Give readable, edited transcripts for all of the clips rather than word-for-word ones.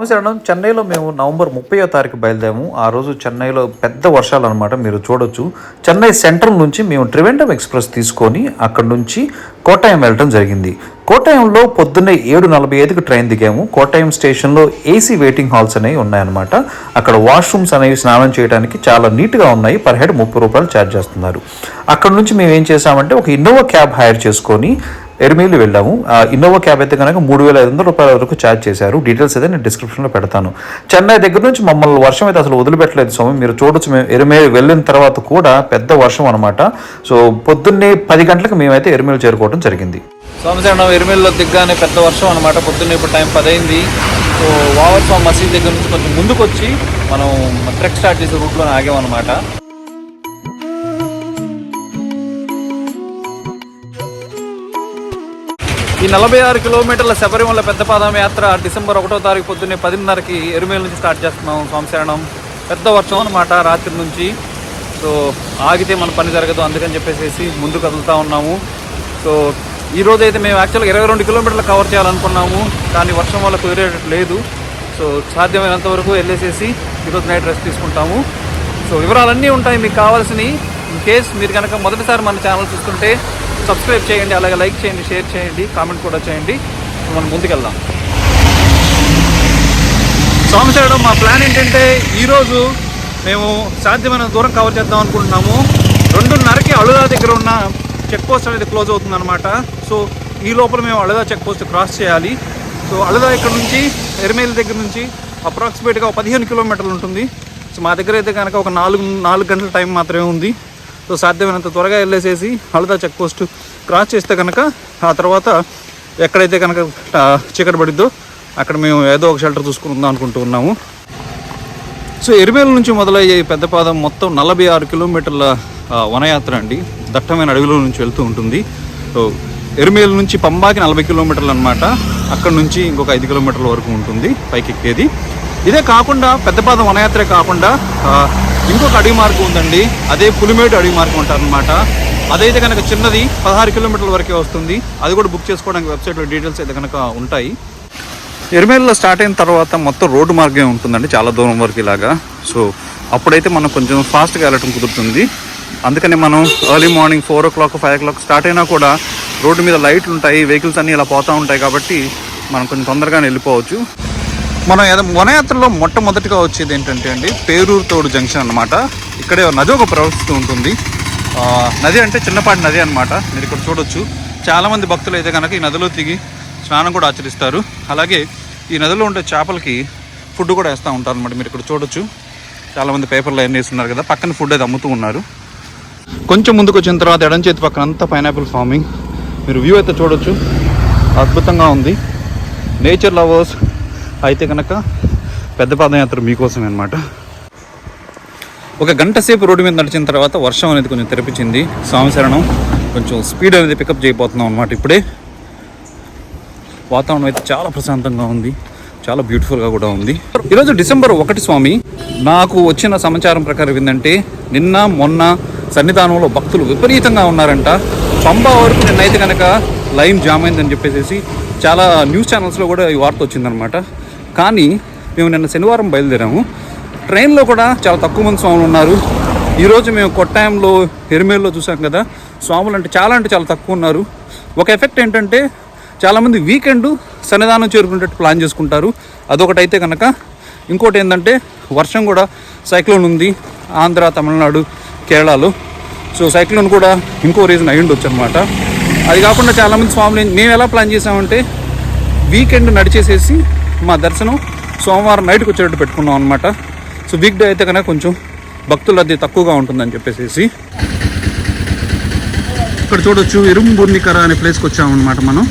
నమస్కారం. చెన్నైలో మేము నవంబర్ 30వ తారీఖు బయలుదేరాము. ఆ రోజు చెన్నైలో పెద్ద వర్షాలు అనమాట, మీరు చూడొచ్చు. చెన్నై సెంట్రల్ నుంచి మేము ట్రివెండ్రం ఎక్స్ప్రెస్ తీసుకొని అక్కడ నుంచి కోట్టాయం వెళ్ళడం జరిగింది. కోట్టాయంలో పొద్దున్నే 7:45కి ట్రైన్ దిగాము. కోట్టాయం స్టేషన్లో ఏసీ వెయిటింగ్ హాల్స్ అనేవి ఉన్నాయన్నమాట. అక్కడ వాష్రూమ్స్ అనేవి స్నానం చేయడానికి చాలా నీట్గా ఉన్నాయి. పర్ హెడ్ 30 రూపాయలు ఛార్జ్ చేస్తున్నారు. అక్కడ నుంచి మేము ఏం చేసామంటే ఒక ఇన్నోవా క్యాబ్ హైర్ చేసుకొని ఎర్మేలి వెళ్ళాము. ఇన్నోవా క్యాబ్ అయితే కనుక 3,500 రూపాయల వరకు ఛార్జ్ చేశారు. డీటెయిల్స్ అయితే నేను డిస్క్రిప్షన్లో పెడతాను. చెన్నై దగ్గర నుంచి మమ్మల్ని వర్షం అయితే అసలు వదిలిపెట్టలేదు స్వామి. మీరు చూడొచ్చు, మేము ఎర్మేలి వెళ్ళిన తర్వాత కూడా పెద్ద వర్షం అనమాట. సో పొద్దున్నే 10 గంటలకు మేమైతే ఎర్మేలి చేరుకోవడం జరిగింది. సోమశరణం ఎర్మేలిలో దిగ్గానే పెద్ద వర్షం అనమాట. పొద్దున్నే ఇప్పుడు టైం 10 అయింది. సో వావర్ స్వామి మసీద్ దగ్గర నుంచి కొంచెం ముందుకు వచ్చి మనం ట్రెక్ స్టార్ట్ చేసే రూట్లో ఆగామన్నమాట. ఈ 46 కిలోమీటర్ల శబరిమల పెద్ద పాదయాత్ర డిసెంబర్ 1వ తారీఖు పొద్దున్నే 10:30కి ఎరుమేల నుంచి స్టార్ట్ చేస్తున్నాం. సోమశరణం పెద్ద వర్షం అనమాట రాత్రి నుంచి. సో ఆగితే మన పని జరగదు, అందుకని చెప్పేసి ముందు కదులుతూ ఉన్నాము. సో ఈరోజు అయితే మేము యాక్చువల్గా 22 కిలోమీటర్లు కవర్ చేయాలనుకున్నాము, కానీ వర్షం వల్ల కుదిరేటట్టు లేదు. సో సాధ్యమైనంత వరకు వెళ్ళేసేసి ఈరోజు నైట్ రెస్ట్ తీసుకుంటాము. సో వివరాలన్నీ ఉంటాయి మీకు కావాల్సినవి. ఇన్ కేస్ మీరు కనుక మొదటిసారి మన ఛానల్ చూస్తుంటే సబ్స్క్రైబ్ చేయండి, అలాగే లైక్ చేయండి, షేర్ చేయండి, కామెంట్ కూడా చేయండి. మనం ముందుకెళ్దాం. సోమశరణం మా ప్లాన్ ఏంటంటే ఈరోజు మేము సాధ్యమైన దూరం కవర్ చేద్దాం అనుకుంటున్నాము. 2:30కి అళుదా దగ్గర ఉన్న చెక్ పోస్ట్ అనేది క్లోజ్ అవుతుంది అనమాట. సో ఈ లోపల మేము అళుదా చెక్ పోస్ట్ క్రాస్ చేయాలి. సో అళుదా ఇక్కడ నుంచి ఎర్మేలి దగ్గర నుంచి అప్రాక్సిమేట్గా 15 కిలోమీటర్లు ఉంటుంది. సో మా దగ్గర అయితే కనుక ఒక 4 గంటల టైం మాత్రమే ఉంది. సో సాధ్యమైనంత త్వరగా వెళ్ళేసేసి అళుదా చెక్ పోస్ట్ క్రాస్ చేస్తే కనుక ఆ తర్వాత ఎక్కడైతే కనుక చీకటి పడిద్దో అక్కడ మేము ఏదో ఒక షెల్టర్ చూసుకుందాం అనుకుంటూ ఉన్నాము. సో ఎర్మేల నుంచి మొదలయ్యే పెద్ద పాదం మొత్తం 46 కిలోమీటర్ల వనయాత్ర అండి. దట్టమైన అడవిలో నుంచి వెళ్తూ ఉంటుంది. సో ఎర్మేల నుంచి పంబాకి 40 కిలోమీటర్లు అనమాట. అక్కడ నుంచి ఇంకొక 5 కిలోమీటర్ల వరకు ఉంటుంది పైకి ఎక్కేది. ఇదే కాకుండా పెద్ద పాదం వనయాత్రే కాకుండా ఇంకొక అడవి మార్గం ఉందండి. అదే పులిమేటు అడవి మార్గం అంటారనమాట. అదైతే కనుక చిన్నది 16 కిలోమీటర్ల వరకే వస్తుంది. అది కూడా బుక్ చేసుకోవడానికి వెబ్సైట్లో డీటెయిల్స్ అయితే కనుక ఉంటాయి. ఎర్మేలిలో స్టార్ట్ అయిన తర్వాత మొత్తం రోడ్డు మార్గం ఉంటుందండి, చాలా దూరం వరకు ఇలాగా. సో అప్పుడైతే మనం కొంచెం ఫాస్ట్గా వెళ్ళటం కుదురుతుంది. అందుకని మనం early morning 4 o'clock 5 o'clock start అయినా కూడా రోడ్డు మీద లైట్లు ఉంటాయి, వెహికల్స్ అన్నీ ఇలా పోతూ ఉంటాయి. కాబట్టి మనం కొంచెం తొందరగానే వెళ్ళిపోవచ్చు. మనం వనయాత్రలో మొట్టమొదటిగా వచ్చేది ఏంటంటే అండి పేరూరు తోడు జంక్షన్ అనమాట. ఇక్కడే నది ఒక ప్రవహిస్తూ ఉంటుంది. నది అంటే చిన్నపాటి నది అనమాట. మీరు ఇక్కడ చూడొచ్చు. చాలామంది భక్తులు అయితే కనుక ఈ నదిలో దిగి స్నానం కూడా ఆచరిస్తారు. అలాగే ఈ నదిలో ఉండే చేపలకి ఫుడ్ కూడా వేస్తూ ఉంటారు అనమాట. మీరు ఇక్కడ చూడొచ్చు, చాలామంది పేపర్లో అన్నీ వేస్తున్నారు కదా, పక్కన ఫుడ్ అయితే అమ్ముతూ ఉన్నారు. కొంచెం ముందుకు వచ్చిన తర్వాత ఎడం చేతి పక్కన అంతా పైనాపిల్ ఫార్మింగ్. మీరు వ్యూ అయితే చూడొచ్చు, అద్భుతంగా ఉంది. నేచర్ లవర్స్ అయితే కనుక పెద్ద పాదయాత్ర మీకోసమే అనమాట. ఒక గంట సేపు రోడ్డు మీద నడిచిన తర్వాత వర్షం అనేది కొంచెం తెరిపించింది. సోమశరణం కొంచెం స్పీడ్ అనేది పికప్ చేయబోతున్నాం అనమాట. ఇప్పుడే వాతావరణం అయితే చాలా ప్రశాంతంగా ఉంది, చాలా బ్యూటిఫుల్గా కూడా ఉంది. ఈరోజు డిసెంబర్ 1 స్వామి. నాకు వచ్చిన సమాచారం ప్రకారం ఏంటంటే నిన్న మొన్న సన్నిధానంలో భక్తులు విపరీతంగా ఉన్నారంట. పంబా వరకు నిన్నైతే కనుక లైన్ జామ్ అయిందని చెప్పేసి చాలా న్యూస్ ఛానల్స్లో కూడా ఈ వార్త వచ్చిందనమాట. కానీ మేము నిన్న శనివారం బయలుదేరాము. ట్రైన్లో కూడా చాలా తక్కువ మంది స్వాములు ఉన్నారు. ఈరోజు మేము కొట్టాయంలో ఎర్మేల్లో చూసాం కదా, స్వాములు అంటే చాలా తక్కువ ఉన్నారు. ఒక ఎఫెక్ట్ ఏంటంటే చాలామంది వీకెండ్ సన్నిధానం చేరుకునేటట్టు ప్లాన్ చేసుకుంటారు, అదొకటైతే కనుక. ఇంకోటి ఏంటంటే వర్షం కూడా, సైక్లోన్ ఉంది ఆంధ్ర, తమిళనాడు, కేరళలో. సో సైక్లోన్ కూడా ఇంకో రీజన్ అయ్యి ఉండొచ్చు అనమాట. అది కాకుండా చాలామంది స్వాములు మేము ఎలా ప్లాన్ చేసామంటే వీకెండ్ నడిచేసేసి మా దర్శనం సోమవారం నైట్కి వచ్చేటట్టు పెట్టుకున్నాం అనమాట. సో వీక్ డే అయితే కనుక కొంచెం భక్తులు అది తక్కువగా ఉంటుందని చెప్పేసి. ఇక్కడ చూడొచ్చు, ఇరుంబుర్నికర అనే ప్లేస్కి వచ్చామన్నమాట మనం.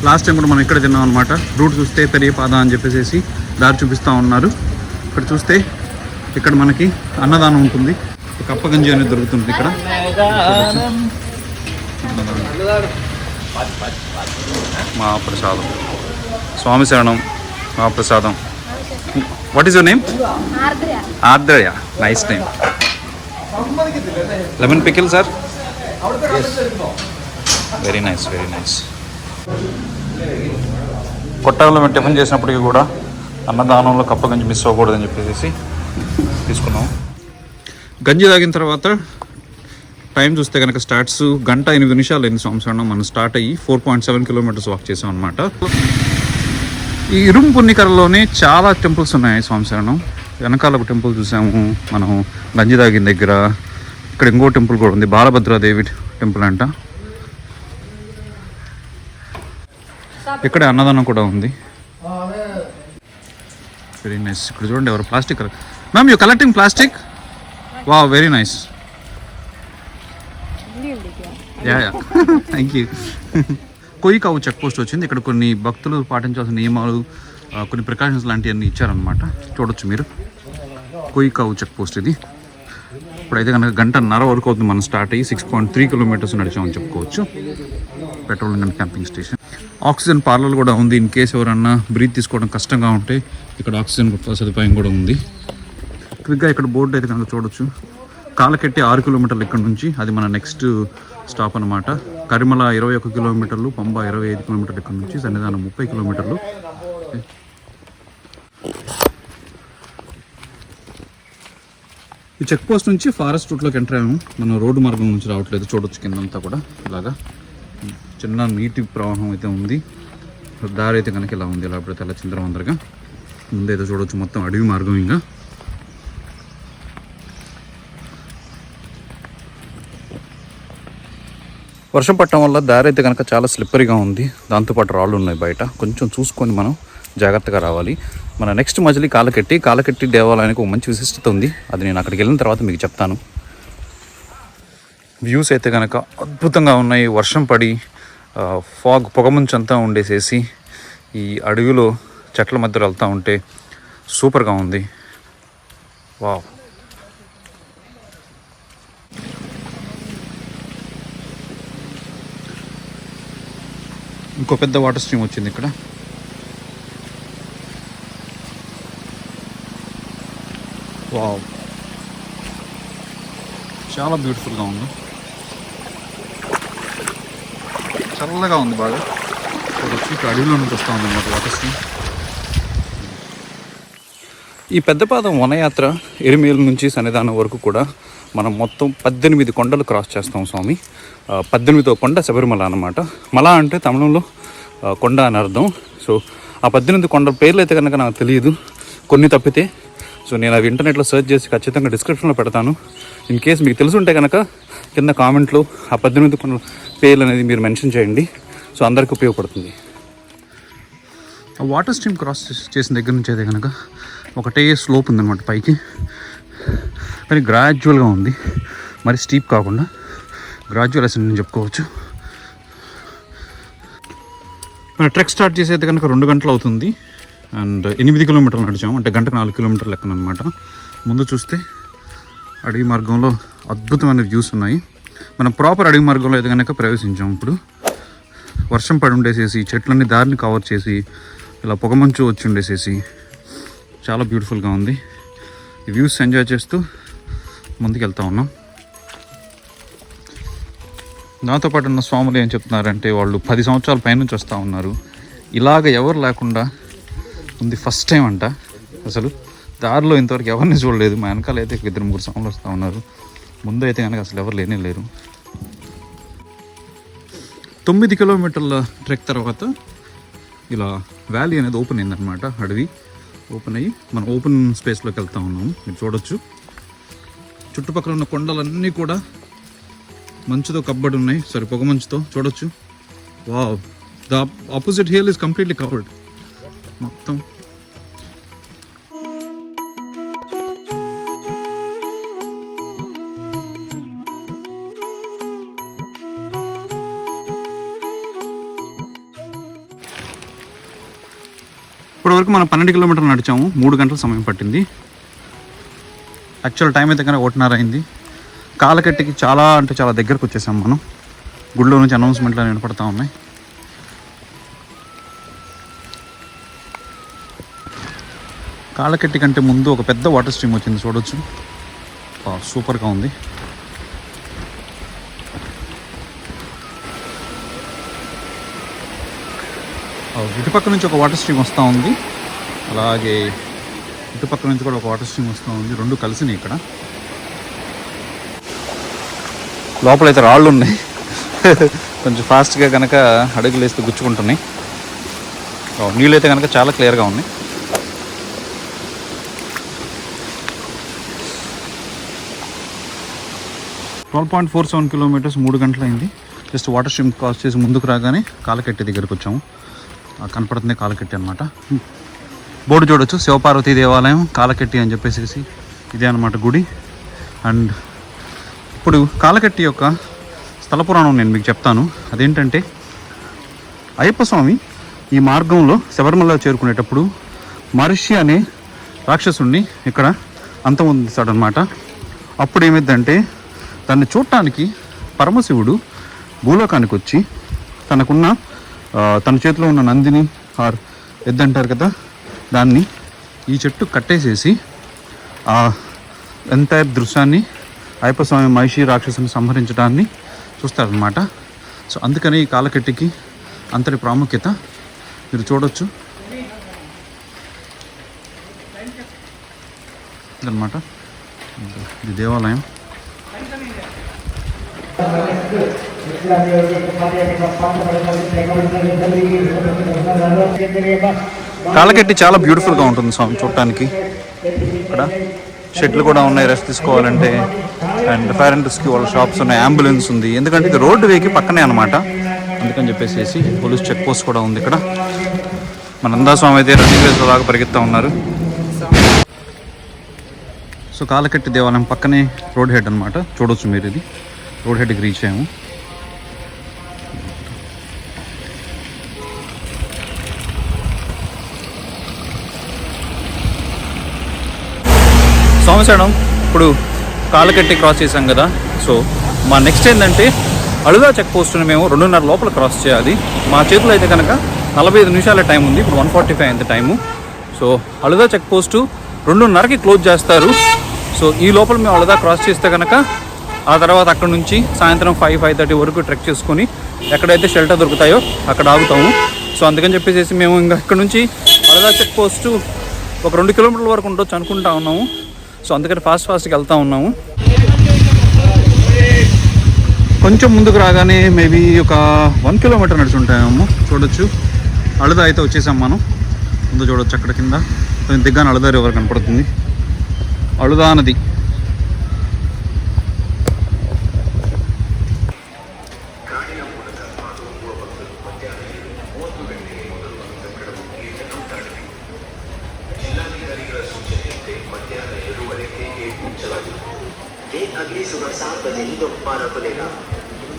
లాస్ట్ టైం కూడా మనం ఇక్కడ తిన్నాం అనమాట. రూట్ చూస్తే పెరియపాద అని చెప్పేసి దారి చూపిస్తూ ఉన్నారు. ఇక్కడ చూస్తే ఇక్కడ మనకి అన్నదానం ఉంటుంది, కప్పగంజి అనేది దొరుకుతుంది ఇక్కడ. మహాప్రసాదం, స్వామి శరణం మహాప్రసాదం. What is your name? ఆర్ద్రయ. Nice name. Lemon pickle sir? Very nice, very nice. కొట్టాలలో మేము టిఫిన్ చేసినప్పటికీ కూడా అన్నదానంలో కప్ప గంజి మిస్ అవ్వకూడదని చెప్పేసి తీసుకున్నాం. గంజి తాగిన తర్వాత టైం చూస్తే కనుక స్టార్ట్స్ 1:08 అయింది సంవత్సరం. మనం స్టార్ట్ అయ్యి 4.7 కిలోమీటర్స్ వాక్ చేసాం అనమాట. ఈ ఇరుం పున్నికరలోనే చాలా టెంపుల్స్ ఉన్నాయి సంవత్సరం. వెనకాల ఒక టెంపుల్ చూసాము మనం గంజి తాగిన దగ్గర. ఇక్కడ ఇంకో టెంపుల్ కూడా ఉంది, బాలభద్రాదేవి టెంపుల్ అంట. ఇక్కడే అన్నదానం కూడా ఉంది. Very nice. ఇక్కడ చూడండి ఎవరు plastic. Ma'am you collecting plastic? Wow, very nice. Thank you. Koyikkavu check post వచ్చింది. ఇక్కడ కొన్ని భక్తులు పాటించాల్సిన నియమాలు, కొన్ని ప్రికాషన్స్ లాంటివన్నీ ఇచ్చారనమాట. చూడొచ్చు మీరు. కొయ్యికావు చెక్ పోస్ట్ ఇది. ఇప్పుడైతే కనుక 1:30 వరకు అవుతుంది మనం స్టార్ట్ అయ్యి. 6.3 కిలోమీటర్స్ నడిచామని చెప్పుకోవచ్చు. Petrol and camping station. Oxygen parlour కూడా ఉంది. ఇన్ కేసు ఎవరన్నా బ్రీత్ తీసుకోవడం కష్టంగా ఉంటే ఇక్కడ ఆక్సిజన్ సదుపాయం కూడా ఉంది. క్విక్గా ఇక్కడ బోర్డు అయితే కనుక చూడొచ్చు. కాలకెట్టి 6 కిలోమీటర్లు ఇక్కడ నుంచి, అది మన నెక్స్ట్ స్టాప్ అనమాట. కరిమల 21 కిలోమీటర్లు, పంబ 25 కిలోమీటర్లు ఇక్కడ నుంచి, సన్నిధానం 30 కిలోమీటర్లు. ఈ చెక్ పోస్ట్ నుంచి ఫారెస్ట్ రూట్లోకి ఎంటర్ అయ్యాము. మనం రోడ్డు మార్గం నుంచి రావట్లేదు. చూడొచ్చు కిందంతా కూడా ఇలాగా చిన్న నీటి ప్రవాహం అయితే ఉంది. దారి అయితే కనుక ఇలా ఉంది, ఇలా పడితే అలా చిందరవందరగా. ముందైతే చూడొచ్చు మొత్తం అడవి మార్గం. ఇంకా వర్షం పట్టడం వల్ల దారి అయితే కనుక చాలా స్లిప్పరీగా ఉంది. దాంతోపాటు రాళ్ళు ఉన్నాయి బయట. కొంచెం చూసుకొని మనం జాగ్రత్తగా రావాలి. మన నెక్స్ట్ మజిలీ కాలకెట్టి దేవాలయానికి ఒక మంచి విశిష్టత ఉంది. అది నేను అక్కడికి వెళ్ళిన తర్వాత మీకు చెప్తాను. వ్యూస్ అయితే కనుక అద్భుతంగా ఉన్నాయి. వర్షం పడి ఫాగ్ పొగమంచు అంతా ఉండేసేసి ఈ అడవిలో చెట్ల మధ్యలో వెళ్తూ ఉంటే సూపర్గా ఉంది. వావ్. ఇంకో పెద్ద వాటర్ స్ట్రీమ్ వచ్చింది ఇక్కడ. వావ్, చాలా బ్యూటిఫుల్గా ఉంది. చల్లగా ఉంది బాగా. ఇక్కడ అడవిలో నుంచి వస్తూ ఉంది అన్నమాట వాటర్ స్ట్రీమ్. ఈ పెద్దపాదం వనయాత్ర ఎరిమేలు నుంచి సన్నిధానం వరకు కూడా మనం మొత్తం 18 కొండలు క్రాస్ చేస్తాం స్వామి. 18వ కొండ శబరిమల అన్నమాట. మల అంటే తమిళంలో కొండ అని అర్థం. సో ఆ 18 కొండల పేర్లు అయితే కనుక నాకు తెలియదు, కొన్ని తప్పితే. సో నేను అవి ఇంటర్నెట్లో సెర్చ్ చేసి ఖచ్చితంగా డిస్క్రిప్షన్లో పెడతాను. ఇన్ కేస్ మీకు తెలుసుంటే కనుక కింద కామెంట్లో ఆ 18 కొండల పేర్లు అనేది మీరు మెన్షన్ చేయండి. సో అందరికీ ఉపయోగపడుతుంది. ఆ వాటర్ స్ట్రీమ్ క్రాస్ చేసిన దగ్గర నుంచి అయితే కనుక ఒకటే స్లోప్ ఉందన్నమాట పైకి. కానీ గ్రాడ్యువల్గా ఉంది, మరి స్టీప్ కాకుండా గ్రాడ్యువల్ అసెంట్ అని చెప్పుకోవచ్చు. మన ట్రెక్ స్టార్ట్ చేసి అయితే కనుక 2 గంటలు అవుతుంది. అండ్ 8 కిలోమీటర్లు నడిచాము, అంటే గంటకు 4 కిలోమీటర్లు లెక్కన అనమాట. ముందు చూస్తే అడవి మార్గంలో అద్భుతమైన వ్యూస్ ఉన్నాయి. మనం ప్రాపర్ అడవి మార్గంలో అయితే కనుక ప్రవేశించాము. ఇప్పుడు వర్షం పడి ఉండేసేసి చెట్లన్నీ దారిని కవర్ చేసి ఇలా పొగమంచు వచ్చి ఉండేసేసి చాలా బ్యూటిఫుల్గా ఉంది. ఈ వ్యూస్ ఎంజాయ్ చేస్తూ ముందుకు వెళ్తూ ఉన్నాం. నాతో పాటు ఉన్న స్వాములు ఏం చెప్తున్నారంటే వాళ్ళు 10 సంవత్సరాల పైనుంచి వస్తూ ఉన్నారు. ఇలాగ ఎవరు లేకుండా ఉంది ఫస్ట్ టైం అంట. అసలు దారిలో ఇంతవరకు ఎవరిని చూడలేదు. మా వెనకాల అయితే 2-3 స్వాములు వస్తూ ఉన్నారు. ముందు అయితే కనుక అసలు ఎవరు లేనే లేరు. 9 కిలోమీటర్ల ట్రెక్ తర్వాత ఇలా వ్యాలీ అనేది ఓపెన్ అయిందనమాట. అడవి ఓపెన్ అయ్యి మనం ఓపెన్ స్పేస్లోకి వెళ్తూ ఉన్నాము. మీరు చూడొచ్చు చుట్టుపక్కల ఉన్న కొండలన్నీ కూడా మంచుతో కబ్బడి ఉన్నాయి. సారీ, పొగ మంచుతో. చూడొచ్చు. Wow, the opposite hill is completely covered మొత్తం. ఇప్పటివరకు మనం 12 కిలోమీటర్లు నడిచాము. 3 గంటల సమయం పట్టింది. యాక్చువల్ టైం అయితే కనుక 1:30 అయింది. కాలకెట్టికి చాలా అంటే చాలా దగ్గరకు వచ్చేసాం మనం. గుడిలో నుంచి అనౌన్స్మెంట్లు వినపడతా ఉన్నాయి. కాలకెట్టి కంటే ముందు ఒక పెద్ద వాటర్ స్ట్రీమ్ వచ్చింది, చూడొచ్చు. సూపర్గా ఉంది. ఇటుపక్క నుంచి ఒక వాటర్ స్ట్రీమ్ వస్తూ ఉంది. అలాగే ఇటుపక్క నుంచి కూడా ఒక వాటర్ స్ట్రీమ్ వస్తూ ఉంది. రెండు కలిసినాయి ఇక్కడ. లోపలైతే రాళ్ళు ఉన్నాయి. కొంచెం ఫాస్ట్గా కనుక అడుగులు వేస్తే గుచ్చుకుంటున్నాయి. నీళ్ళు అయితే కనుక చాలా క్లియర్గా ఉన్నాయి. (12.47 కిలోమీటర్స్) 3 గంటలైంది. జస్ట్ వాటర్ స్ట్రీమ్ క్రాస్ చేసి ముందుకు రాగానే కాలకెట్టి దగ్గరికి వచ్చాము. కనపడుతుంది కాలకెట్టి అనమాట. బోర్డు చూడొచ్చు, శివపార్వతీ దేవాలయం కాలకెట్టి అని చెప్పేసి ఇదే అనమాట గుడి. అండ్ ఇప్పుడు కాలకెట్టి యొక్క స్థల పురాణం నేను మీకు చెప్తాను. అదేంటంటే, అయ్యప్ప స్వామి ఈ మార్గంలో శబరిమల చేరుకునేటప్పుడు మహర్షి అనే రాక్షసుడిని ఇక్కడ అంతమొందిస్తాడనమాట. అప్పుడు ఏమైందంటే, దాన్ని చూడటానికి పరమశివుడు భూలోకానికి వచ్చి తనకున్న తన చేతిలో ఉన్న నందిని ఆర్ ఎద్దంటారు కదా, దాన్ని ఈ చెట్టు కట్టేసేసి ఆ ఎంటైర్ దృశ్యాన్ని అయ్యప్ప స్వామి మహిషి రాక్షసుని సంహరించడాన్ని చూస్తారనమాట. సో అందుకని ఈ కాలకెట్టికి అంతటి ప్రాముఖ్యత మీరు చూడొచ్చు ఇదన్నమాట. ఇది దేవాలయం. కాలకెట్టి చాలా బ్యూటిఫుల్గా ఉంటుంది స్వామి చూడటానికి. ఇక్కడ షెడ్లు కూడా ఉన్నాయి రెస్ట్ తీసుకోవాలంటే. అండ్ ఫైర్ అండ్ రెస్క్యూ వాళ్ళ షాప్స్ ఉన్నాయి, అంబులెన్స్ ఉంది. ఎందుకంటే ఇది రోడ్డు వేకి పక్కనే అనమాట. అందుకని చెప్పేసి పోలీస్ చెక్ పోస్ట్ కూడా ఉంది ఇక్కడ. మన నందాస్వామి అయితే రన్నింగ్ రేస్ లాగా పరిగెత్తా ఉన్నారు. సో కాలకెట్టి దేవాలయం పక్కనే రోడ్ హెడ్ అనమాట. చూడవచ్చు మీరు, ఇది రోడ్ హెడ్కి రీచ్ అయ్యాము. సోమశేడం ఇప్పుడు కాలకెట్టి క్రాస్ చేసాం కదా. సో మా నెక్స్ట్ ఏంటంటే, అలుదా చెక్ పోస్ట్ని మేము 2:30 లోపల క్రాస్ చేయాలి. మా చేతిలో అయితే కనుక 45 నిమిషాల టైం ఉంది. ఇప్పుడు 1:45 అయింది time. So Azhutha check post 2:30కి క్లోజ్ చేస్తారు. సో ఈ లోపల మేము అలుదా క్రాస్ చేస్తే కనుక ఆ తర్వాత అక్కడ నుంచి సాయంత్రం 5-5:30 వరకు ట్రెక్ చేసుకొని ఎక్కడైతే షెల్టర్ దొరుకుతాయో అక్కడ ఆగుతాము. సో అందుకని చెప్పేసి మేము ఇంకా ఇక్కడ నుంచి అలుదా చెక్ పోస్టు ఒక 2 కిలోమీటర్ల వరకు ఉండొచ్చు అనుకుంటా ఉన్నాము. సో అందుకని ఫాస్ట్గా వెళ్తూ ఉన్నాము. కొంచెం ముందుకు రాగానే మేబీ ఒక 1 కిలోమీటర్ నడిచి ఉంటాము. చూడొచ్చు అలుదా అయితే వచ్చేసాం మనం. ముందు చూడొచ్చు అక్కడ కింద దిగ్గానే అలుదా రివర్ కనపడుతుంది. అలుదా నది. अगली सुबह 7 बजे ही दोबारा खुलेगा.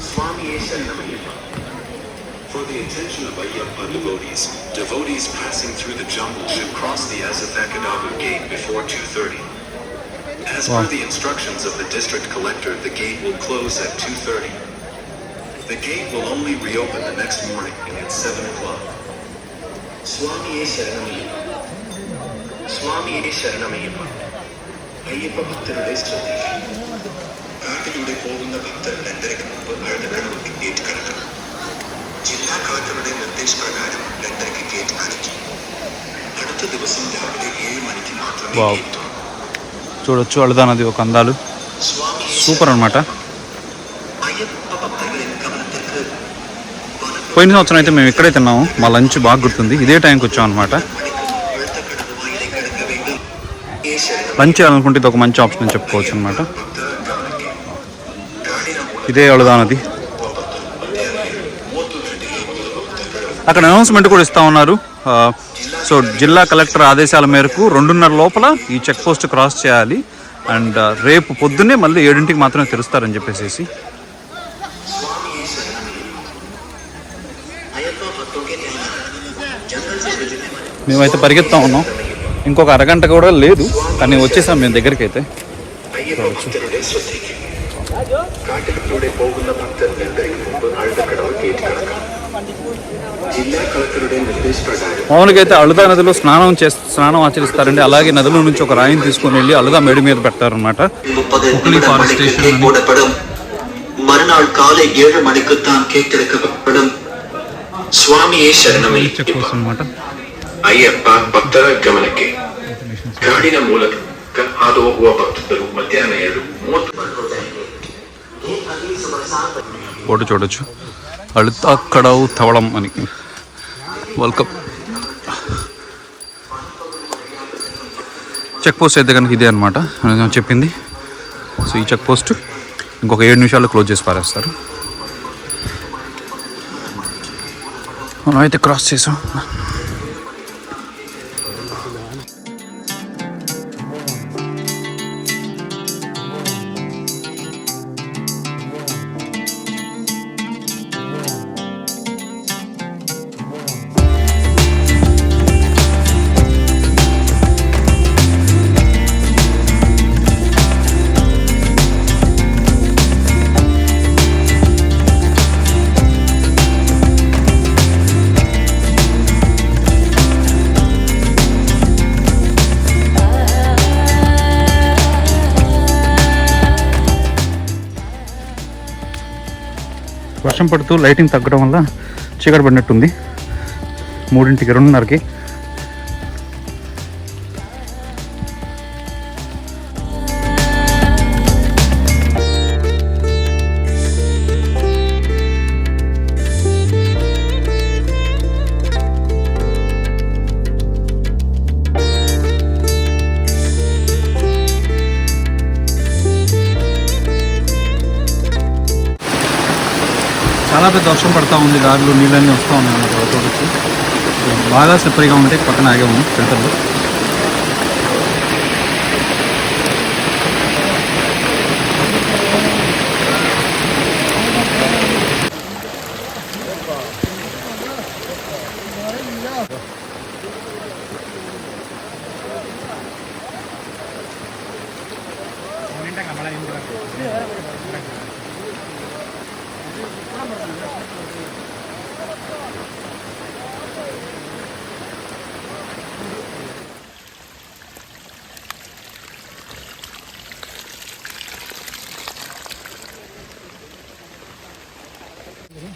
स्वामी शरणमय्यप्पा. For the attention of Ayyappa devotees passing through the jungle should cross the Azafakadavu gate before 2:30. As per the instructions of the district collector, the gate will close at 2:30. The gate will only reopen the next morning at 7 o'clock. Swami Shरणमय्यप्pa. Swami Shरणमय्यप्pa. Ayyappa భక్తులుడే శ్రద్ధ. కాటిలూടെ പോകുന്ന ഭക്തരുടെന്തരക്ക് മുമ്പ് അഴുതക്കടവുക്ക് gate കടക്കണം. ജില്ലാ കളക്ടറുടെ നിർദ്ദേശപ്രകാരം 2:30 gate അടയ്ക്കും. അടുത്ത ദിവസം രാവിലെ 7 മണിക്ക് മാത്രമേ ഗേറ്റ് തുറക്കൂ. చూడొచ్చు అలుదా నది ఒక అందాలు సూపర్ అనమాట. అయ్యప్ప భక్తుల గమనத்திற்கு పోయిన సంవత్సరం అయితే మేము ఇక్కడే తిన్నాము. మా లంచ్ బాగా గుర్తుంది. ఇదే టైంకి వచ్చాం అనమాట. లంచ్ చేయాలనుకుంటే ఇది ఒక మంచి ఆప్షన్ అని చెప్పుకోవచ్చు అనమాట. ఇదే అలుదా నది. అక్కడ అనౌన్స్మెంట్ కూడా ఇస్తూ ఉన్నారు. సో జిల్లా కలెక్టర్ ఆదేశాల మేరకు 2:30 లోపల ఈ చెక్ పోస్ట్ క్రాస్ చేయాలి. అండ్ రేపు పొద్దున్నే మళ్ళీ 7ంటికి మాత్రమే తెరుస్తారని చెప్పేసి. మేమైతే పరిగెత్తా ఉన్నాం. ఇంకొక అరగంట కూడా లేదు కానీ వచ్చేసాం మేము దగ్గరికి అయితే. మామూలుగా అయితే అలుదా నదిలో స్నానం ఆచరిస్తారండి. అలాగే నదిలో నుంచి ఒక రాయిని తీసుకుని వెళ్ళి అలుదా మేడి మీద పెడతారనమాట. ఫారెస్ట్ స్టేషన్ மறுநாள் காலை 7 மணிக்கு தான் கேக் திறக்கப்படும். சுவாமியே சரணமయ్యప్ప. ಅಯ್ಯಪ್ಪ ಭಕ್ತರ ಗಮನಕ್ಕೆ ಕಾಡಿನ ಮೂಲಕ ಹಾದು ಹೋಗುವ ಭಕ್ತರು ಮಧ್ಯಾಹ್ನ 2:30 బోర్డు చూడొచ్చు అళితాక్కడవు తవళం అని. వెల్కమ్. చెక్ పోస్ట్ అయితే కనుక ఇదే అనమాట చెప్పింది. సో ఈ చెక్ పోస్ట్ ఇంకొక 7 నిమిషాల్లో క్లోజ్ చేసి పారేస్తారు. మనం అయితే క్రాస్ చేసాం. వర్షం పడుతూ లైటింగ్ తగ్గడం వల్ల చీకటి పడినట్టుంది. 3ంటికి 2:30కి. చాలా పెద్ద వర్షం పడుతూ ఉంది. దారిలో నీళ్ళన్నీ వస్తూ ఉన్నాయి అన్నమాట. చూడొచ్చు బాగా స్లిప్పరీగా ఉంటే పక్కన ఆగాము సెంటర్లో.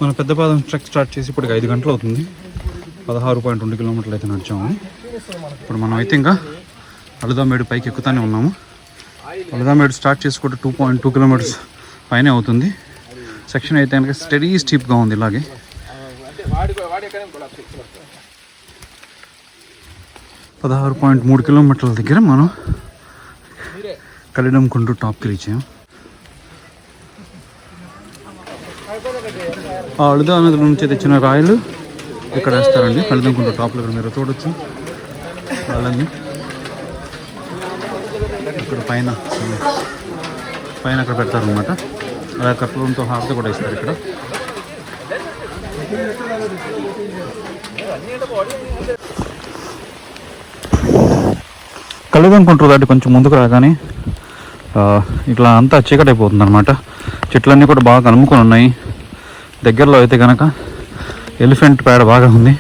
మన పెద్దపాదం ట్రెక్ స్టార్ట్ చేసి ఇప్పటికి 5 గంటలు అవుతుంది. 16.2 కిలోమీటర్లు అయితే నడిచాము. ఇప్పుడు మనం అయితే ఇంకా అలుదామేడు పైకి ఎక్కుతానే ఉన్నాము. అలుదామేడు స్టార్ట్ చేసుకుంటే 2.2 కిలోమీటర్స్ పైనే అవుతుంది. సెక్షన్ అయితే కనుక స్టడీ స్టీప్గా ఉంది. ఇలాగే 16.3 కిలోమీటర్ల దగ్గర మనం కలిడంకుంటూ టాప్కి రీచ్ అయ్యాం. ఆ అలుదా నదుల నుంచి తెచ్చిన రాయలు ఇక్కడ వేస్తారండి. కలిదంకుంటూ టాప్లో ఇక్కడ మీరు చూడొచ్చు వాళ్ళని. ఇక్కడ పైన అక్కడ పెడతారనమాట. అలా కర్పూరంతో హారతి కూడా ఇస్తారు ఇక్కడ. కలిదంకుంటూ దాటి కొంచెం ముందుకు రాగానే ఇట్లా అంతా చీకటి అయిపోతుంది అనమాట. చెట్లన్నీ కూడా బాగా కలుముకొని ఉన్నాయి. దగ్గరలో అయితే కనుక ఎలిఫెంట్ పేడ బాగా ఉంది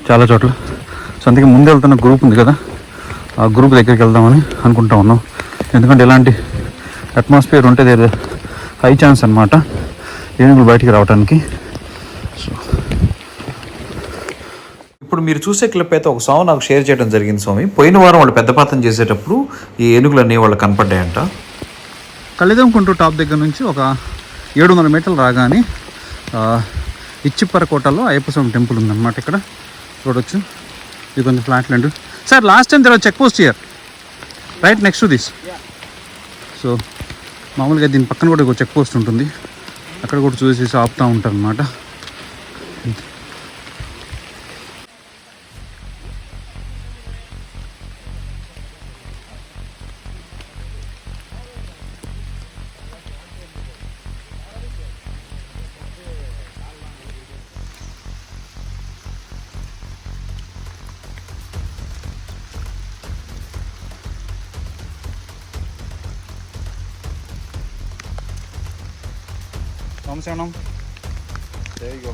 చాలా చోట్ల. సో అందుకే ముందు వెళ్తున్న గ్రూప్ ఉంది కదా, ఆ గ్రూప్ దగ్గరికి వెళ్దామని అనుకుంటా ఉన్నాం. ఎందుకంటే ఇలాంటి అట్మాస్ఫియర్ ఉంటే హై ఛాన్స్ అనమాట ఏనుగులు బయటికి రావడానికి. సో ఇప్పుడు మీరు చూసే క్లిప్ అయితే ఒక సాంగ్ నాకు షేర్ చేయడం జరిగింది స్వామి. పోయిన వారం వాళ్ళు పెద్దపాతం చేసేటప్పుడు ఈ ఏనుగులన్నీ వాళ్ళు కనపడ్డాయంట. కలిదంకుంటూ టాప్ దగ్గర నుంచి ఒక 700 మీటర్లు రాగానే ఇచ్చిప్పరకోటలో అయ్యప్ప స్వామి టెంపుల్ ఉందన్నమాట. ఇక్కడ చూడొచ్చు. ఇది కొంచెం flat land. Sir last time there was check post here right next to this. So మామూలుగా దీని పక్కన కూడా ఒక చెక్ పోస్ట్ ఉంటుంది. అక్కడ కూడా చూసేసి ఆపుతూ ఉంటారు అన్నమాట. Shanam. There you go.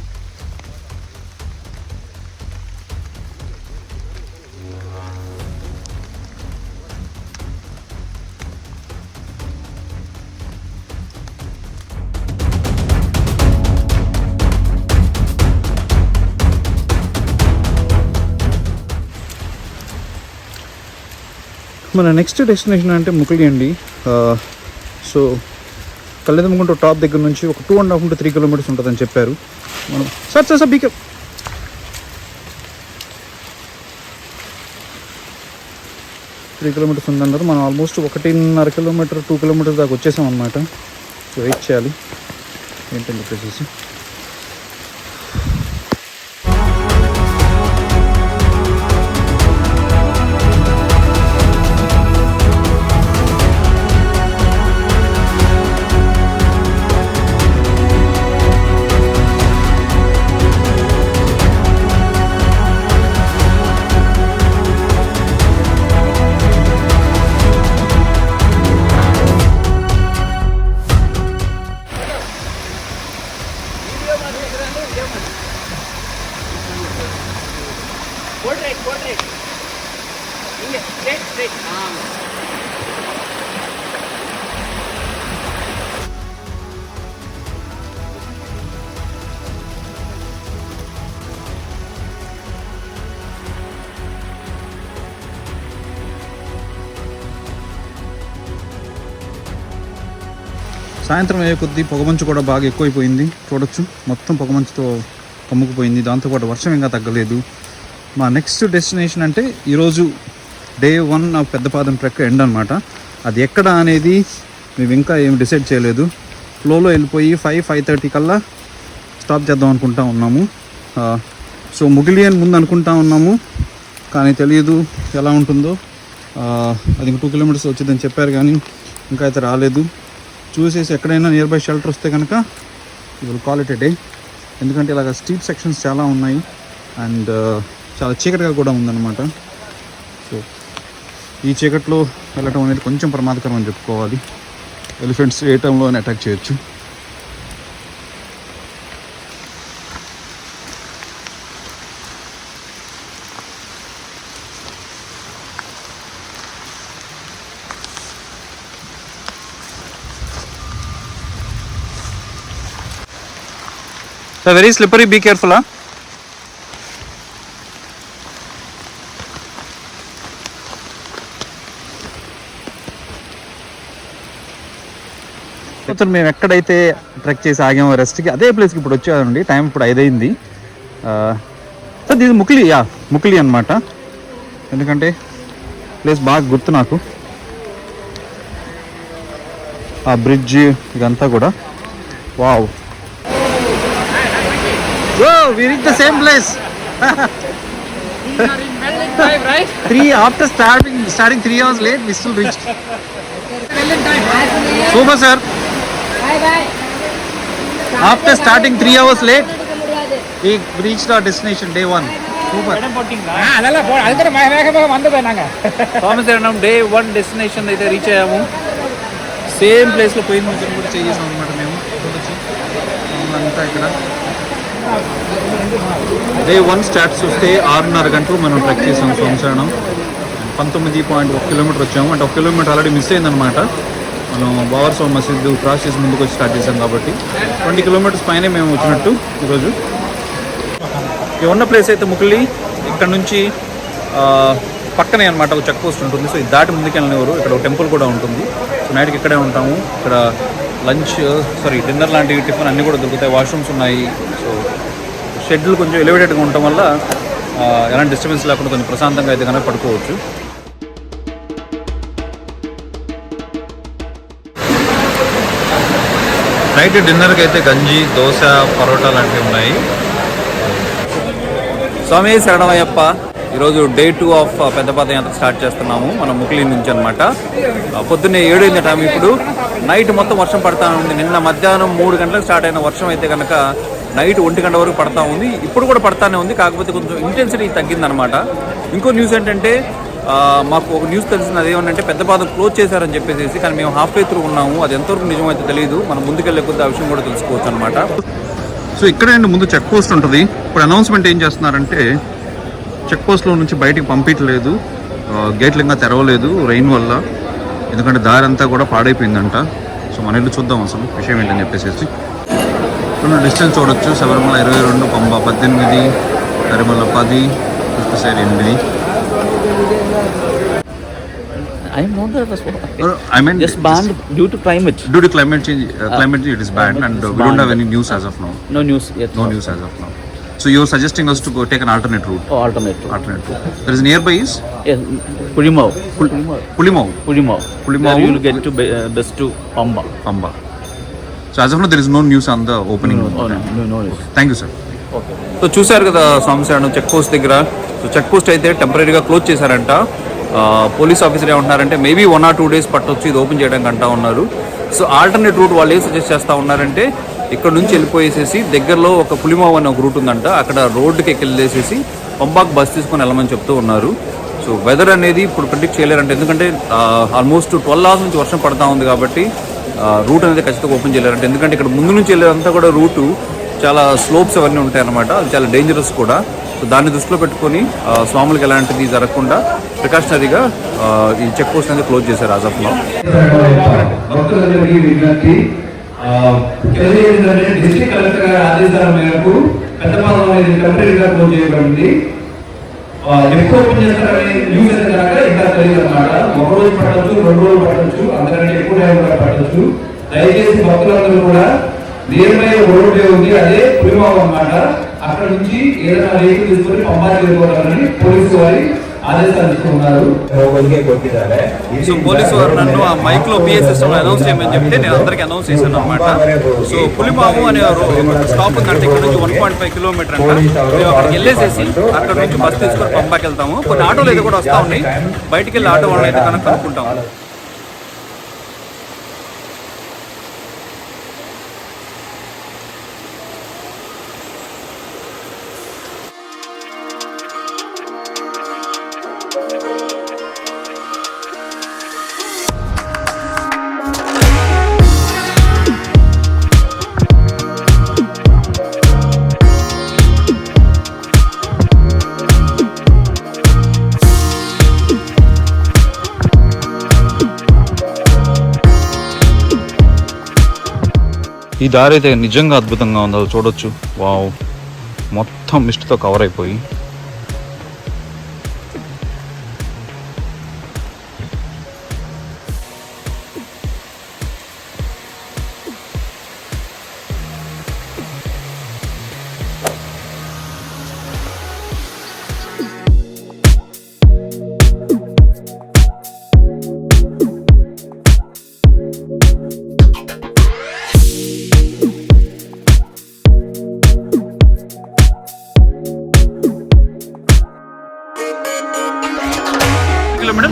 మన నెక్స్ట్ డెస్టినేషన్ అంటే ముకిలి అండి. సో కళ్ళెదమ్మగుంట టాప్ దగ్గర నుంచి ఒక 2.5 to 3 kilometers ఉంటుందని చెప్పారు. మనం సార్ బీకే 3 kilometers ఉందన్నారు. మనం ఆల్మోస్ట్ 1.5 kilometer 2 kilometers దాకా వచ్చేసాం అనమాట. సో వెయిట్ చేయాలి ఏంటని చెప్పేసి. సాయంత్రం అయ్యే కొద్దీ పొగమంచు కూడా బాగా ఎక్కువైపోయింది. చూడొచ్చు మొత్తం పొగమంచుతో కమ్ముకుపోయింది. దాంతోపాటు వర్షం ఇంకా తగ్గలేదు. మా నెక్స్ట్ డెస్టినేషన్ అంటే ఈరోజు డే 1 పెద్దపాదెం ట్రెక్ ఎండ్ అనమాట. అది ఎక్కడ అనేది మేము ఇంకా ఏం డిసైడ్ చేయలేదు. ఫ్లోలో వెళ్ళిపోయి 5-5:30 కల్లా స్టాప్ చేద్దాం అనుకుంటా ఉన్నాము. సో ముగిలి అని ముందు అనుకుంటా ఉన్నాము, కానీ తెలియదు ఎలా ఉంటుందో. అది ఇంకా 2 kilometers వచ్చిందని చెప్పారు, కానీ ఇంకా అయితే రాలేదు. చూసేసి ఎక్కడైనా నియర్ బై షెల్టర్ వస్తే కనుక will call it a day. ఎందుకంటే ఇలాగ స్టీప్ సెక్షన్స్ చాలా ఉన్నాయి అండ్ చాలా చీకటిగా కూడా ఉందన్నమాట. సో ఈ చీకట్లో వెళ్ళటం అనేది కొంచెం ప్రమాదకరం అని చెప్పుకోవాలి. ఎలిఫెంట్స్ ఏ టైంలోనే అటాక్ చేయొచ్చు. Very slippery, be careful. మేము ఎక్కడైతే ట్రెక్ చేసి ఆగామో రెస్ట్కి, అదే ప్లేస్కి ఇప్పుడు వచ్చామండి. టైం ఇప్పుడు 5 అయింది. సార్ ఇది ముకిలి అనమాట. ఎందుకంటే ప్లేస్ బాగా గుర్తు నాకు. ఆ బ్రిడ్జ్ ఇదంతా కూడా wow. Oh, we reached the same place. We are in Melon Drive, right? After starting 3 hours late, we still reached. Melon Drive. Super, sir. Bye. After starting 3 hours late, we reached our destination, day 1. Super. அதெல்லாம் போ அதுக்கு வேகமாக வந்து போனாங்க. సోమశరణం day 1 destination అయితే reach అయ్యాము. Same ప్లేస్లో పోయిన నుంచి కూడా చేసాం అనమాట మేము. చూడొచ్చు అంతా ఇక్కడ. డే 1 స్టార్ట్స్ వస్తే 6:30 గంటలు మనం ట్రెక్ చేసాం సోమశరణం. 19.1 kilometer వచ్చాము. అంటే 1 kilometer ఆల్రెడీ మిస్ అయిందనమాట. మనం బావర్స్వామి మసీదు క్రాస్ చేసి ముందుకు వచ్చి స్టార్ట్ చేసాం కాబట్టి 20 kilometers పైనే మేము వచ్చినట్టు ఈరోజు. ఉన్న ప్లేస్ అయితే ముకిలి. ఇక్కడ నుంచి పక్కనే అనమాట ఒక చెక్ పోస్ట్ ఉంటుంది. సో ఇది దాటి ముందుకు వెళ్ళినవారు. ఇక్కడ ఒక టెంపుల్ కూడా ఉంటుంది. సో నైట్కి ఇక్కడే ఉంటాము. ఇక్కడ డిన్నర్ లాంటివి, టిఫిన్ అన్నీ కూడా దొరుకుతాయి. వాష్రూమ్స్ ఉన్నాయి. సో షెడ్యూల్ కొంచెం ఎలివేటెడ్గా ఉండటం వల్ల ఎలాంటి డిస్టర్బెన్స్ లేకుండా కొంచెం ప్రశాంతంగా అయితే కనుక పడుకోవచ్చు. నైట్ డిన్నర్కి అయితే గంజి, దోశ, పరోటా లాంటివి ఉన్నాయి. స్వామి శరణమయ్యప్ప. ఈరోజు డే 2 ఆఫ్ పెద్దపాదం యాత్ర స్టార్ట్ చేస్తున్నాము మనం ముకిలి నుంచి అనమాట. పొద్దున్నే 7 అయింది టైం. ఇప్పుడు నైట్ మొత్తం వర్షం పడతా ఉంది. నిన్న మధ్యాహ్నం 3 గంటలకు స్టార్ట్ అయిన వర్షం అయితే కనుక నైట్ 1 గంట వరకు పడతా ఉంది. ఇప్పుడు కూడా పడతానే ఉంది, కాకపోతే కొంచెం ఇంటెన్సిటీ తగ్గిందనమాట. ఇంకో న్యూస్ ఏంటంటే మాకు ఒక న్యూస్ తెలిసింది. అదేమంటే పెద్దపాదం క్లోజ్ చేశారని చెప్పేసి, కానీ మేము హాఫ్ వే త్రూ ఉన్నాము. అది ఎంతవరకు నిజమైతే తెలియదు. మనం ముందుకెళ్ళే కొద్ది ఆ విషయం కూడా తెలుసుకోవచ్చు అనమాట. సో ఇక్కడే ముందు చెక్ పోస్ట్ ఉంటుంది. ఇప్పుడు అనౌన్స్మెంట్ ఏం చేస్తున్నారంటే చెక్ పోస్ట్లో నుంచి బయటికి పంపించలేదు, గేట్లు ఇంకా తెరవలేదు రెయిన్ వల్ల. ఎందుకంటే దారి అంతా కూడా పాడైపోయిందంట. సో మన ఇల్లు చూద్దాం అసలు విషయం ఏంటని చెప్పేసి. డిస్టెన్స్ చూడొచ్చు. Sabarimala 22, Pamba 18, Karimala 10, పుష్పశైలి 8. I am not responsible. I mean, Just banned due to climate. due to climate change, it is banned, and we don't have any news as of now. No news yet. No news as of now. So you're suggesting us to go take an alternate route. Oh, alternate. There is nearby is Yes, Pulimau. Pulimau. Pulimau. Pulimau. There you will get to bus to Pamba. Pamba. So as of now, there is no news on the opening. No news. Thank you, sir. Okay. So చూశారు కదా స్వామిశారణం check post దగ్గర. So check post అయితే టెంపరీగా close చేశారంట. Police officer ఏమంటున్నారంటే maybe 1 or 2 days పట్టొచ్చు ఇది open చేయడానికి అంటా ఉన్నారు. సో ఆల్టర్నేట్ రూట్ వాళ్ళు ఏం సజెస్ట్ చేస్తూ ఉన్నారంటే ఇక్కడ నుంచి వెళ్ళిపోయేసేసి దగ్గరలో ఒక పులిమావ్ అనే ఒక రూట్ ఉందంట, అక్కడ రోడ్డుకి వెళ్ళేసేసి పంబాకు బస్ తీసుకొని వెళ్ళమని చెప్తూ ఉన్నారు. సో వెదర్ అనేది ఇప్పుడు ప్రిడిక్ట్ చేయలేరంటే, ఎందుకంటే ఆల్మోస్ట్ 12 hours నుంచి వర్షం పడతా ఉంది కాబట్టి రూట్ అనేది ఖచ్చితంగా ఓపెన్ చేయలేరంటే, ఎందుకంటే ఇక్కడ ముందు నుంచి వెళ్ళేదంతా కూడా రూటు చాలా స్లోప్స్ అవన్నీ ఉంటాయి అన్నమాట, అది చాలా డేంజరస్ కూడా. సో దాన్ని దృష్టిలో పెట్టుకొని స్వాములకు ఎలాంటిది జరగకుండా ప్రికాషనరీగా ఈ చెక్ పోస్ట్ అనేది క్లోజ్ చేశారు యాజ్ ఆఫ్ నౌ. భక్తులందరికీ విజ్ఞప్తి, తెలియజేయండి, డిస్ట్రిక్ట్ కలెక్టర్ గారి ఆదేశాల మేరకు పెద్దపాలెం అనేది టెంపరీగా క్లోజ్ చేయబడింది. ఎక్కువ ఓపెన్ చేస్తారని న్యూస్ అయితే కనుక ఇంకా తెలియదు అన్నమాట. 1 రోజు పట్టచ్చు, 2 రోజులు పట్టచ్చు, అంతకంటే ఎక్కువ టైం కూడా పట్టచ్చు. దయచేసి భక్తులందరూ కూడా నియర్ బై రోడ్ ఉంది, అదే పులిమావు అన్నమాట, అక్కడ నుంచి ఏదైనా వెహికల్ తీసుకొని పంబాకి వెళ్ళిపోతారని పోలీసు వారి ఆదేశాలు ఇస్తున్నారు. సో పోలీసు వారు నన్ను ఆ మైక్ లో పిఏ సిస్టమ్ అనౌన్స్ చేయమని చెప్తే నేను అందరికి అనౌన్స్ చేశాను అనమాట. సో పులిమావు అనే స్టాప్ ఉందంటే ఇక్కడ నుంచి 1.5 kilometers అంట. మేము అక్కడికి వెళ్ళేసేసి అక్కడ నుంచి బస్ తీసుకొని పంబాకి వెళ్తాము. కొన్ని ఆటోలు అయితే కూడా వస్తూ ఉన్నాయి, బయటికి వెళ్ళి ఆటో వాళ్ళని అయితే కనుక కనుక్కుంటాము. ఈ దారి అయితే నిజంగా అద్భుతంగా ఉంది, అది చూడొచ్చు. వావ్, మొత్తం మిస్ట్తో కవర్ అయిపోయి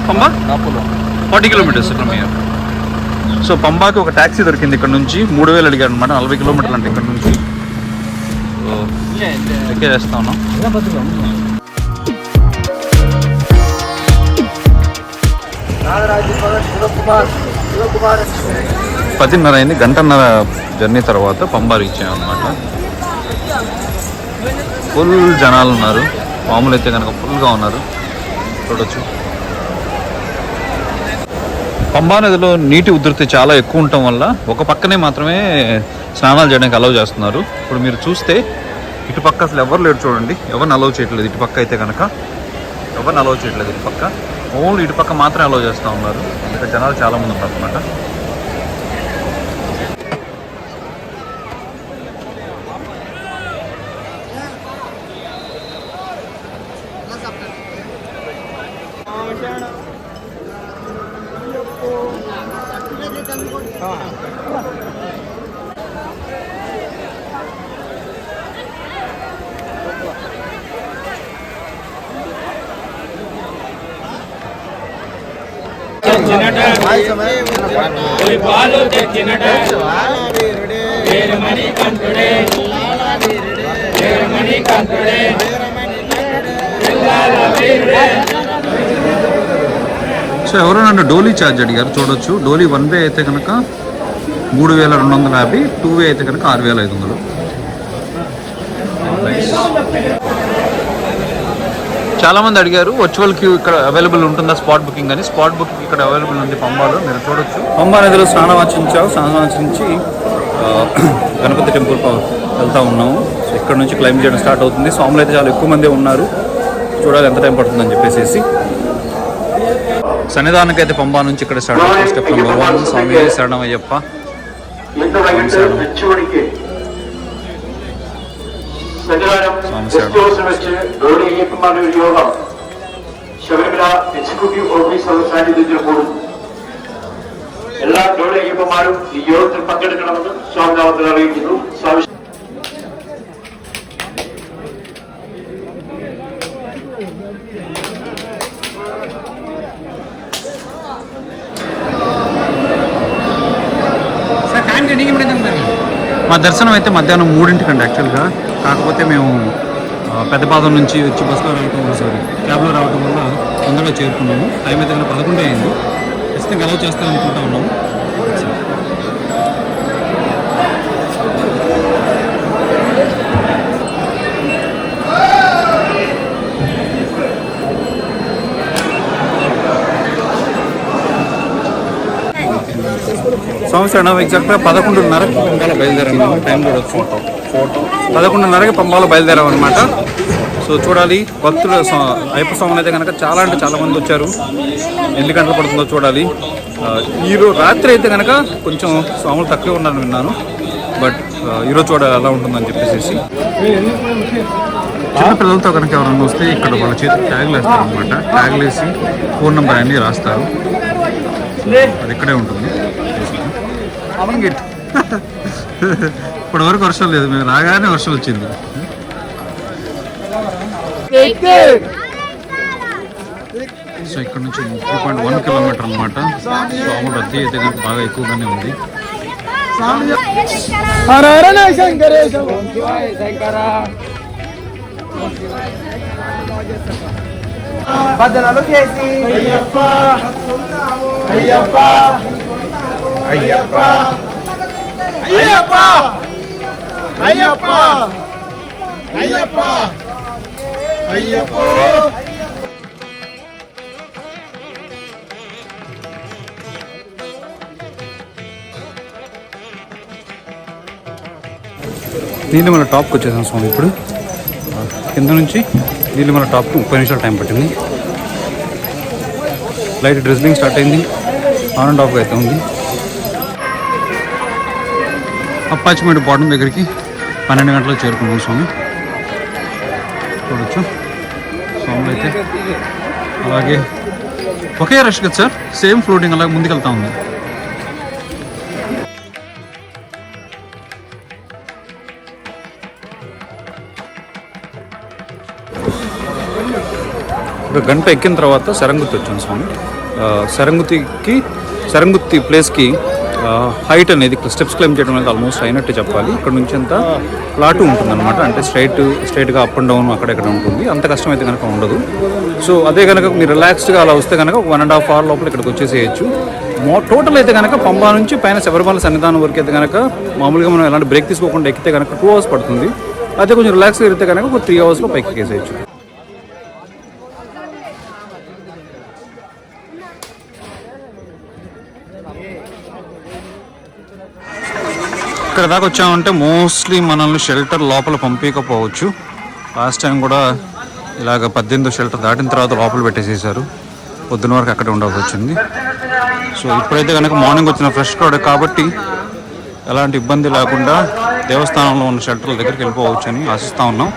Pamba 40 kilometers from here. So పంబాకి ఒక ట్యాక్సీ దొరికింది ఇక్కడ నుంచి, 3000 అడిగారు అనమాట, 40 kilometers అంటే ఇక్కడ నుంచి. సో ఎక్కే చేస్తా ఉన్నాం. 10:30 అయింది, 1.5 జర్నీ తర్వాత పంబా రీచ్ అయ్యాం అనమాట. ఫుల్ జనాలు ఉన్నారు, మామూలు అయితే కనుక ఫుల్గా ఉన్నారు, చూడొచ్చు. పంబా నదిలో నీటి ఉధృతి చాలా ఎక్కువ ఉండటం వల్ల ఒక పక్కనే మాత్రమే స్నానాలు చేయడానికి అలౌ చేస్తున్నారు. ఇప్పుడు మీరు చూస్తే ఇటుపక్క అసలు ఎవరు లేరు చూడండి, ఎవరిని అలౌ చేయట్లేదు. ఇటుపక్క అయితే కనుక ఎవరిని అలౌ చేయట్లేదు, ఇటుపక్క ఓన్లీ ఇటుపక్క మాత్రమే అలౌ చేస్తూ ఉన్నారు. ఇక్కడ జనాలు చాలామంది ఉన్నారు అనమాట. సో ఎవరో నన్ను డోలీ ఛార్జ్ అడిగారు, చూడొచ్చు. డోలీ 1 way అయితే కనుక 3250, 2 way అయితే కనుక 6500. చాలా మంది అడిగారు వర్చువల్ క్యూ ఇక్కడ అవైలబుల్ ఉంటుందా స్పాట్ బుకింగ్ అని. స్పాట్ బుకింగ్ ఇక్కడ అవైలబుల్ ఉంది పంబాలో, మీరు చూడొచ్చు. పంబా నదిలో స్నానం ఆచరించి గణపతి టెంపుల్ వెళ్తూ ఉన్నాము. సో ఇక్కడ నుంచి క్లైంబ్ చేయడం స్టార్ట్ అవుతుంది. స్వాములు అయితే చాలా ఎక్కువ మంది ఉన్నారు, చూడాలి ఎంత టైం పడుతుందని చెప్పేసి. సన్నిధానానికి అయితే పంబా నుంచి ఇక్కడ స్టార్ట్ అవుతుంది. స్టెప్ నెంబర్ 1 స్వామి శరణమయ్యప్ప. ശബരിമല എക്സിക്യൂട്ടീവ് ഓഫീസറുടെ സാന്നിധ്യത്തിൽ കൂടും. എല്ലാ ഗൗഡ അയ്യപ്പന്മാരും ഈ യോഗത്തിൽ പങ്കെടുക്കണമെന്ന് സ്വാമിനാമത്തിൽ അറിയിക്കുന്നു. സ്വാമി మా దర్శనం అయితే మధ్యాహ్నం 3:00 యాక్చువల్గా. కాకపోతే మేము పెద్దపాదం నుంచి వచ్చి బస్సులో రావటం వల్ల క్యాబ్లో రావడం వల్ల తొందరగా చేరుకున్నాము. టైం అయితే 11 అయింది. ఖచ్చితంగా అలౌ చేస్తారనుకుంటా ఉన్నాము. సంవత్సరం ఎగ్జాక్ట్గా 11:30కి పంబాలో బయలుదేరాము. టైం కూడా వచ్చి 11:30కి పంబాలో బయలుదేరాం అనమాట. సో చూడాలి, భక్తులు అయ్యప్ప స్వాములు అయితే కనుక చాలా అంటే చాలా మంది వచ్చారు. ఎన్ని గంటలు పడుతుందో చూడాలి. ఈరోజు రాత్రి అయితే కనుక కొంచెం స్వాములు తక్కువ ఉన్నారని విన్నాను. బట్ ఈరోజు చూడాలి ఎలా ఉంటుందని చెప్పేసి. చిన్నపిల్లలతో కనుక ఎవరైనా వస్తే ఇక్కడ వాళ్ళ చేతికి ట్యాగులు వేస్తారు అనమాట. ట్యాగులు వేసి ఫోన్ నెంబర్ అన్నీ రాస్తారు. అది ఇక్కడే ఉంటుంది. ఇప్పటి వరకు వర్షం లేదు, మేము రాగానే వర్షం వచ్చింది. సో ఇక్కడ నుంచి 3.1 కిలోమీటర్ అనమాట. స్వాముల రద్దీ అయితే కనుక బాగా ఎక్కువగానే ఉంది. భజనలు చేసి అయ్యప్ప అయ్యప్ప అయ్యప్ప అయ్యప్ప అయ్యప్ప అయ్యప్ప అయ్యప్ప. నీలిమల టాప్కి వచ్చేసాం స్వామి. ఇప్పుడు కింద నుంచి నీలిమల టాప్కి 30 నిమిషాలు టైం పట్టింది. లైట్ డ్రెస్లింగ్ స్టార్ట్ అయింది. ఆన్ అండ్ ఆఫ్గా అయితే ఉంది. అప్పాచిమేడు బాటం దగ్గరికి 12 గంటలకు చేరుకున్నాం స్వామి. చూడొచ్చు స్వాములు అయితే అలాగే ఒకే రష్ కదా సార్, సేమ్ ఫ్లోటింగ్ అలాగే ముందుకెళ్తా ఉంది. ఒక గంట ఎక్కిన తర్వాత శరంగుత్తి వచ్చాను స్వామి. శరంగుత్తి ప్లేస్కి హైట్ అనేది స్టెప్స్ క్లైమ్ చేయడం అనేది ఆల్మోస్ట్ అయినట్టు చెప్పాలి. ఇక్కడ నుంచి అంతా ప్లాటు ఉంటుందన్నమాట. అంటే స్ట్రైట్గా అప్ అండ్ డౌన్ అక్కడెక్కడ ఉంటుంది. అంత కష్టం అయితే కనుక ఉండదు. సో అదే కనుక మీరు రిలాక్స్డ్గా అలా వస్తే కనుక 1.5 hour లోపల ఇక్కడికి వచ్చేసేయచ్చు. టోటల్ అయితే కనుక పంబా నుంచి పైన శబరిమల సన్నిధానం వరకు అయితే కనుక మామూలుగా మనం ఎలాంటి బ్రేక్ తీసుకోకుండా ఎక్కితే కనుక 2 hours పడుతుంది. అదే కొంచెం రిలాక్స్గా ఎక్కితే కనుక ఒక 3 hours పైకి ఎక్కేసేయచ్చు. ఇక్కడ దాకా వచ్చామంటే మోస్ట్లీ మనల్ని షెల్టర్ లోపల పంపించకపోవచ్చు. లాస్ట్ టైం కూడా ఇలాగ 18వ షెల్టర్ దాటిన తర్వాత లోపల పెట్టేసేసారు. పొద్దున వరకు అక్కడే ఉండాల్సి వచ్చింది. సో ఇప్పుడైతే కనుక మార్నింగ్ వచ్చిన ఫ్రెష్ క్రౌడ్ కాబట్టి ఎలాంటి ఇబ్బంది లేకుండా దేవస్థానంలో ఉన్న షెల్టర్ల దగ్గరికి వెళ్ళిపోవచ్చు అని ఆశిస్తూ ఉన్నాం.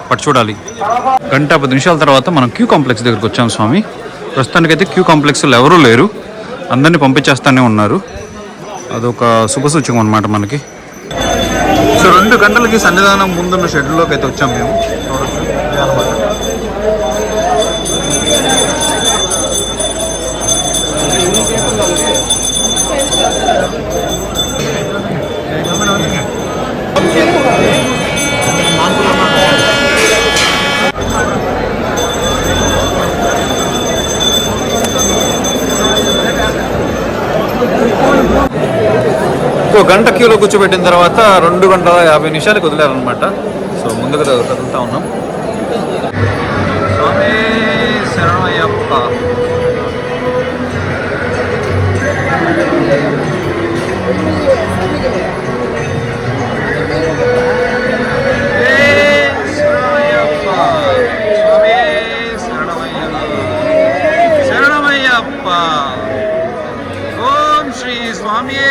బట్ చూడాలి. 1-10 నిమిషాల తర్వాత మనం క్యూ కాంప్లెక్స్ దగ్గరికి వచ్చాం స్వామి. ప్రస్తుతానికైతే క్యూ కాంప్లెక్స్లో ఎవరూ లేరు, అందరినీ పంపించేస్తూనే ఉన్నారు. అదొక శుభసూచకం అనమాట మనకి. సో 2 గంటలకి సన్నిధానం ముందున్న షెడ్యూల్లోకి అయితే వచ్చాం మేము. చూడొచ్చు అనమాట. సో గంట క్యూలో కూర్చోబెట్టిన తర్వాత 2:50 వదిలేరనమాట. సో ముందుగా కదులుతా ఉన్నాం. స్వామి శరణమయ్యప్ప. శరణమయ్యప్ప. శ్రీ స్వామియే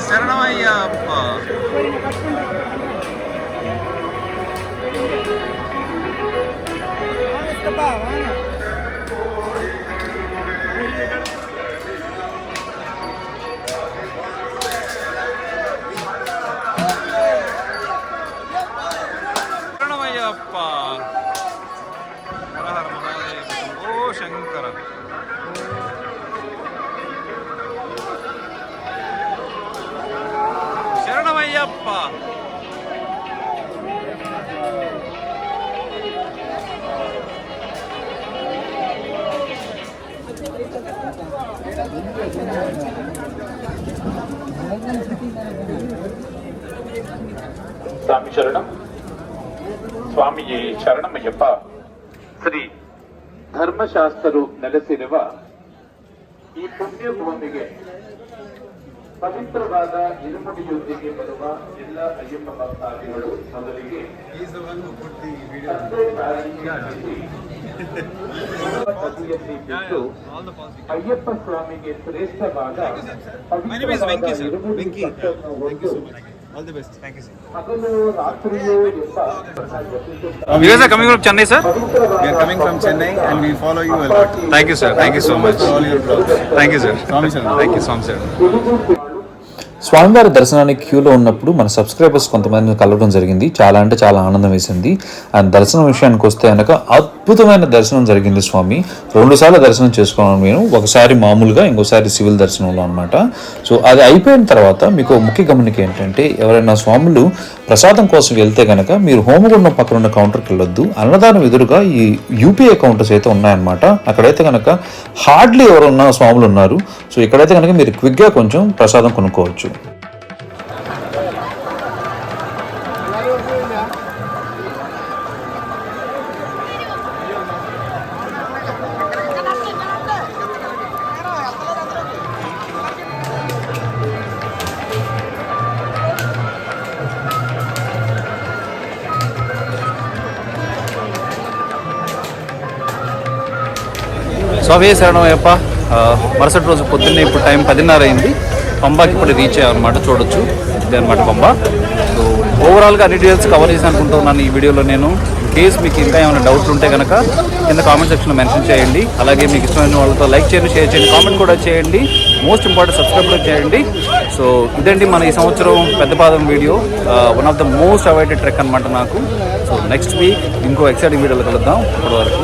శరణమయ్యప్ప. శరణమయ్యప్ప. హర హర మహాదేవ. ఓ శంకర. శరణమయ్యప్ప. స్వామి శరణం. ಸ್ವಾಮಿ ಶರಣಮಯ್ಯಪ್ಪ. ಶ್ರೀ ಧರ್ಮಶಾಸ್ತ್ರರು ನೆಲೆಸಿರುವ ಈ ಪುಣ್ಯ ಭೂಮಿಗೆ ಪವಿತ್ರವಾದ ಇರುಮುಡಿಯೊಂದಿಗೆ ಬರುವ ಎಲ್ಲ ಅಯ್ಯಪ್ಪ ಭಕ್ತಾದಿಗಳು ಮೊದಲಿಗೆ ನದಿಯಲ್ಲಿ ಬಿಟ್ಟು ಅಯ್ಯಪ್ಪ ಸ್ವಾಮಿಗೆ ಶ್ರೇಷ್ಠವಾದ ಪವಿತ್ರವಾದ ಇರುಮುಡಿ ಪಟ್ಟನ್ನು ಹೊತ್ತು ಹಗಲು ರಾತ್ರಿಯೂ You guys are coming from Chennai, sir? We are coming from Chennai and we follow you a lot. Thank you, sir. Thank you so much. All your vlogs. Thank you, sir. Swami Sharanam. Thank you, Swami Sharanam. స్వామివారి దర్శనానికి క్యూలో ఉన్నప్పుడు మన subscribers కొంతమందిని కలవడం జరిగింది. చాలా అంటే చాలా ఆనందం వేసింది. అండ్ దర్శనం విషయానికి వస్తే కనుక అద్భుతమైన దర్శనం జరిగింది. స్వామి 2 సార్లు దర్శనం చేసుకున్నాను నేను. ఒకసారి మామూలుగా, ఇంకోసారి సివిల్ దర్శనంలో అనమాట. సో అది అయిపోయిన తర్వాత మీకు ముఖ్య గమనిక ఏంటంటే, ఎవరైనా స్వాములు ప్రసాదం కోసం వెళ్తే కనుక మీరు హోమగుండం పక్కన ఉన్న కౌంటర్కి వెళ్ళొద్దు. అన్నదానం ఎదురుగా ఈ యూపీఐ కౌంటర్స్ అయితే ఉన్నాయన్నమాట. అక్కడైతే కనుక హార్డ్లీ ఎవరున్న స్వాములు ఉన్నారు. సో ఇక్కడైతే కనుక మీరు క్విక్గా కొంచెం ప్రసాదం కొనుక్కోవచ్చు. స్వామి శరణమయ్యప్ప. మరుసటి రోజు పొద్దున్నే ఇప్పుడు టైం 10:30 అయింది. పంబాకి ఇప్పుడు రీచ్ అయ్యామన్నమాట. చూడొచ్చు ఇదే అనమాట పంబా. సో ఓవరాల్గా అన్ని డీటెయిల్స్ కవర్ చేసి అనుకుంటున్నాను ఈ వీడియోలో నేను. కేసు మీకు ఇంకా ఏమైనా డౌట్లు ఉంటే కనుక కింద కామెంట్ సెక్షన్లో మెన్షన్ చేయండి. అలాగే మీకు ఇష్టమైన వాళ్ళతో లైక్ చేయండి, షేర్ చేయండి, కామెంట్ కూడా చేయండి. మోస్ట్ ఇంపార్టెంట్ సబ్స్క్రైబ్ కూడా చేయండి. సో ఇదండి మన ఈ సంవత్సరం పెద్దపాదం video. One of the most awaited trek అనమాట నాకు. సో నెక్స్ట్ వీక్ ఇంకో ఎక్సైటింగ్ వీడియోలో కలుద్దాం. అప్పటి వరకు